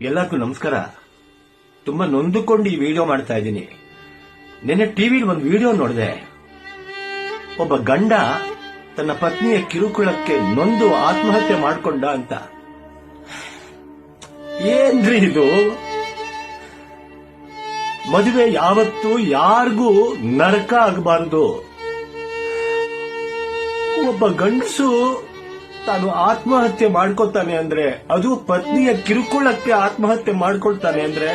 ಎಲ್ಲರಿಗೂ ನಮಸ್ಕಾರ. ತುಂಬಾ ನೊಂದುಕೊಂಡು ಈ ವಿಡಿಯೋ ಮಾಡ್ತಾ ಇದ್ದೀನಿ. ನಿನ್ನೆ ಟಿವಿಲಿ ಒಂದು ವಿಡಿಯೋ ನೋಡಿದೆ. ಒಬ್ಬ ಗಂಡ ತನ್ನ ಪತ್ನಿಯ ಕಿರುಕುಳಕ್ಕೆ ನೊಂದು ಆತ್ಮಹತ್ಯೆ ಮಾಡಿಕೊಂಡ ಅಂತ. ಏನ್ರಿ ಇದು? ಮದುವೆ ಯಾವತ್ತೂ ಯಾರಿಗೂ ನರಕ ಆಗಬಾರದು. ಒಬ್ಬ ಗಂಡಸು ತಾನು ಆತ್ಮಹತ್ಯೆ ಮಾಡ್ಕೊತಾನೆ ಅಂದ್ರೆ, ಅದು ಪತ್ನಿಯ ಕಿರುಕುಳಕ್ಕೆ ಆತ್ಮಹತ್ಯೆ ಮಾಡ್ಕೊಳ್ತಾನೆ ಅಂದ್ರೆ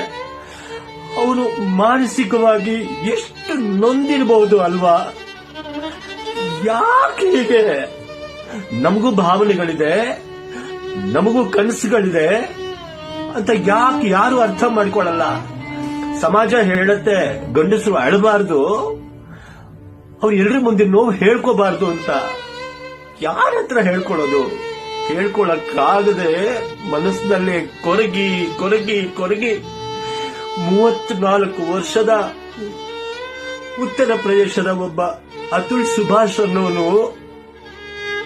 ಅವನು ಮಾನಸಿಕವಾಗಿ ಎಷ್ಟು ನೊಂದಿರಬಹುದು ಅಲ್ವಾ? ಯಾಕೆ ಹೀಗೆ? ನಮಗೂ ಭಾವನೆಗಳಿದೆ, ನಮಗೂ ಕನಸುಗಳಿದೆ ಅಂತ ಯಾಕೆ ಯಾರು ಅರ್ಥ ಮಾಡ್ಕೊಳ್ಳಲ್ಲ? ಸಮಾಜ ಹೇಳುತ್ತೆ ಗಂಡಸರು ಅಳಬಾರ್ದು, ಅವ್ರು ಎಲ್ಲರ ಮುಂದೆ ನೋವು ಹೇಳ್ಕೋಬಾರ್ದು ಅಂತ. ಯಾರ ಹತ್ರ ಹೇಳ್ಕೊಳ್ಳೋದು? ಹೇಳ್ಕೊಳಕ್ಕಾಗದೆ ಮನಸ್ಸಿನಲ್ಲೇ ಕೊರಗಿ ಕೊರಗಿ ಕೊರಗಿ 34 ವರ್ಷದ ಉತ್ತರ ಪ್ರದೇಶದ ಒಬ್ಬ ಅತುಲ್ ಸುಭಾಷ್ ಅನ್ನೋನು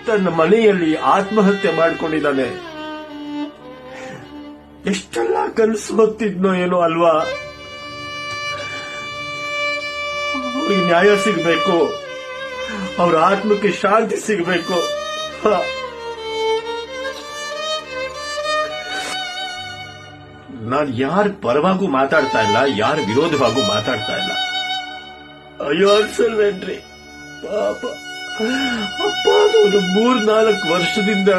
ತನ್ನ ಮನೆಯಲ್ಲಿ ಆತ್ಮಹತ್ಯೆ ಮಾಡಿಕೊಂಡಿದ್ದಾನೆ. ಎಷ್ಟೆಲ್ಲ ಕನಸು ಹೊತ್ತಿದ್ನೋ ಏನೋ ಅಲ್ವಾ? ಅವ್ರಿಗೆ ನ್ಯಾಯ ಸಿಗಬೇಕು, ಅವ್ರ ಆತ್ಮಕ್ಕೆ ಶಾಂತಿ ಸಿಗಬೇಕು. ನಾನು ಯಾರ ಪರವಾಗೂ ಮಾತಾಡ್ತಾ ಇಲ್ಲ, ಯಾರ ವಿರೋಧವಾಗೂ ಮಾತಾಡ್ತಾ ಇಲ್ಲ. ಅಯ್ಯೋ ಅನ್ಸಲ್ವೇನ್ರಿ ಪಾಪ. ಅಪ್ಪ ಒಂದು 3-4 ವರ್ಷದಿಂದ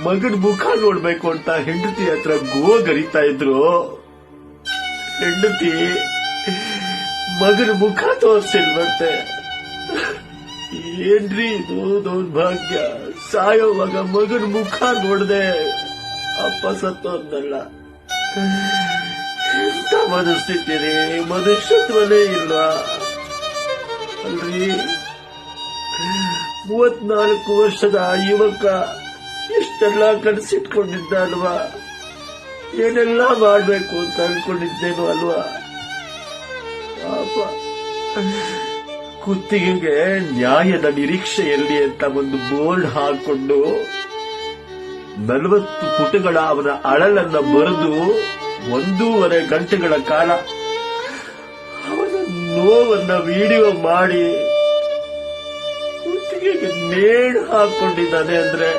ಮಗನ ಮುಖ ನೋಡ್ಬೇಕು ಅಂತ ಹೆಂಡತಿ ಹತ್ರ ಗೋಗರಿತಾ ಇದ್ರು. ಹೆಂಡತಿ ಮಗನ ಮುಖ ತೋರಿಸಿಲ್ವಂತೆ. ಏನ್ರಿ ಇದು ದೌರ್ಭಾಗ್ಯ? ಸಾಯೋವಾಗ ಮಗನ ಮುಖ ನೋಡ್ದೆ ಅಪ್ಪ ಸತ್ತೋದ್ನಲ್ಲ. ಎಂತ ಮನಸ್ಥಿತಿ ರೀ, ಮನುಷ್ಯತ್ವನೇ ಇಲ್ವಾ ಅಲ್ರಿ? 34 ವರ್ಷದ ಯುವಕ ಎಷ್ಟೆಲ್ಲ ಕನಸಿಟ್ಕೊಂಡಿದ್ದ ಅಲ್ವಾ? ಏನೆಲ್ಲ ಮಾಡ್ಬೇಕು ಅಂತ ಅನ್ಕೊಂಡಿದ್ದೇನು ಅಲ್ವಾ? ಪಾಪ. ಕುತ್ತಿಗೆಗೆ ನ್ಯಾಯದ ನಿರೀಕ್ಷೆಯಲ್ಲಿ ಅಂತ ಒಂದು ಬೋರ್ಡ್ ಹಾಕೊಂಡು 40 ಪುಟಗಳ ಅವನ ಅಳಲನ್ನ ಬರೆದು 1.5 ಗಂಟೆಗಳ ಕಾಲ ಅವನ ನೋವನ್ನ ವಿಡಿಯೋ ಮಾಡಿ ಕುತ್ತಿಗೆಗೆ ನೇಣು ಹಾಕೊಂಡಿದ್ದಾನೆ ಅಂದ್ರೆ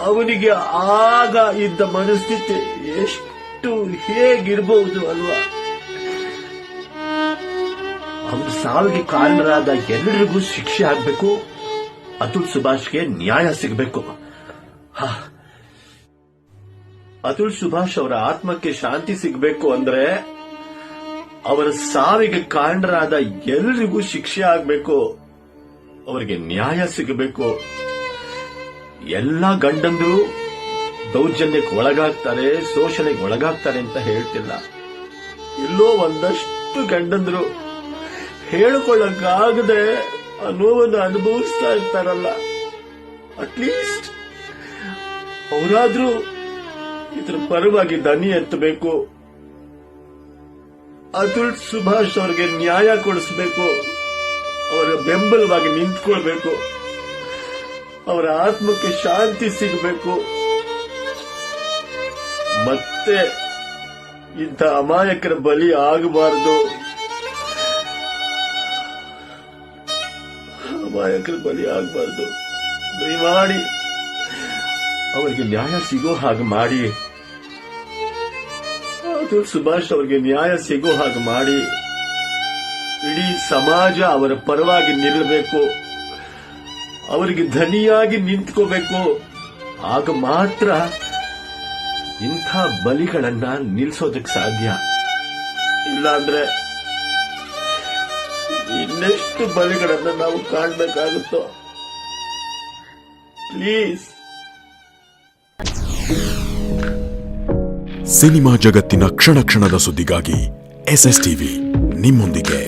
ಅವನಿಗೆ ಆಗ ಇದ್ದ ಮನಸ್ಥಿತಿ ಎಷ್ಟು ಹೇಗಿರಬಹುದು ಅಲ್ವಾ? ಅವನ ಸಾವಿಗೆ ಕಾರಣರಾದ ಎಲ್ಲರಿಗೂ ಶಿಕ್ಷೆ ಆಗಬೇಕು. ಅತುಲ್ ಸುಭಾಷ್ಗೆ ನ್ಯಾಯ ಸಿಗಬೇಕು. ಅತುಲ್ ಸುಭಾಷ್ ಅವರ ಆತ್ಮಕ್ಕೆ ಶಾಂತಿ ಸಿಗಬೇಕು ಅಂದ್ರೆ ಅವರ ಸಾವಿಗೆ ಕಾರಣರಾದ ಎಲ್ಲರಿಗೂ ಶಿಕ್ಷೆ ಆಗಬೇಕು, ಅವರಿಗೆ ನ್ಯಾಯ ಸಿಗಬೇಕು. ಎಲ್ಲ ಗಂಡಂದ್ರು ದೌರ್ಜನ್ಯಕ್ಕೆ ಒಳಗಾಗ್ತಾರೆ, ಶೋಷಣೆಗೆ ಒಳಗಾಗ್ತಾರೆ ಅಂತ ಹೇಳ್ತಿಲ್ಲ. ಎಲ್ಲೋ ಒಂದಷ್ಟು ಗಂಡಂದ್ರು ಹೇಳಿಕೊಳ್ಳಕ್ಕಾಗದೆ ಆ ನೋವನ್ನು ಅನುಭವಿಸ್ತಾ ಇರ್ತಾರಲ್ಲ, ಅಟ್ಲೀಸ್ಟ್ ಅವರಾದ್ರೂ ಇದ್ರ ಪರವಾಗಿ ದನಿ ಎತ್ತಬೇಕು. ಅತುಲ್ ಸುಭಾಷ್ ಅವರಿಗೆ ನ್ಯಾಯ ಕೊಡಿಸಬೇಕು, ಅವರ ಬೆಂಬಲವಾಗಿ ನಿಂತ್ಕೊಳ್ಬೇಕು, ಅವರ ಆತ್ಮಕ್ಕೆ ಶಾಂತಿ ಸಿಗಬೇಕು. ಮತ್ತೆ ಇಂಥ ಅಮಾಯಕರ ಬಲಿ ಆಗಬಾರದು, ಅಮಾಯಕರ ಬಲಿ ಆಗಬಾರದು. ದಯಮಾಡಿ ಅವರಿಗೆ ನ್ಯಾಯ ಸಿಗೋ ಹಾಗೆ ಮಾಡಿ, ಅತುಲ್ ಸುಭಾಷ್ ಅವರಿಗೆ ನ್ಯಾಯ ಸಿಗೋ ಹಾಗೆ ಮಾಡಿ. ಇಡೀ ಸಮಾಜ ಅವರ ಪರವಾಗಿ ನಿಲ್ಲಬೇಕು, ಅವರಿಗೆ ಧನಿಯಾಗಿ ನಿಂತ್ಕೋಬೇಕು. ಆಗ ಮಾತ್ರ ಇಂಥ ಬಲಿಗಳನ್ನ ನಿಲ್ಲಿಸೋದಕ್ಕೆ ಸಾಧ್ಯ. ಇಲ್ಲಾಂದ್ರೆ ಇನ್ನೆಷ್ಟು ಬಲಿಗಳನ್ನ ನಾವು ಕಾಣಬೇಕಾಗುತ್ತೋ. ಪ್ಲೀಸ್. ಸಿನಿಮಾ ಜಗತ್ತಿನ ಕ್ಷಣ ಕ್ಷಣದ ಸುದ್ದಿಗಾಗಿ SS ಟಿವಿ ನಿಮ್ಮೊಂದಿಗೆ.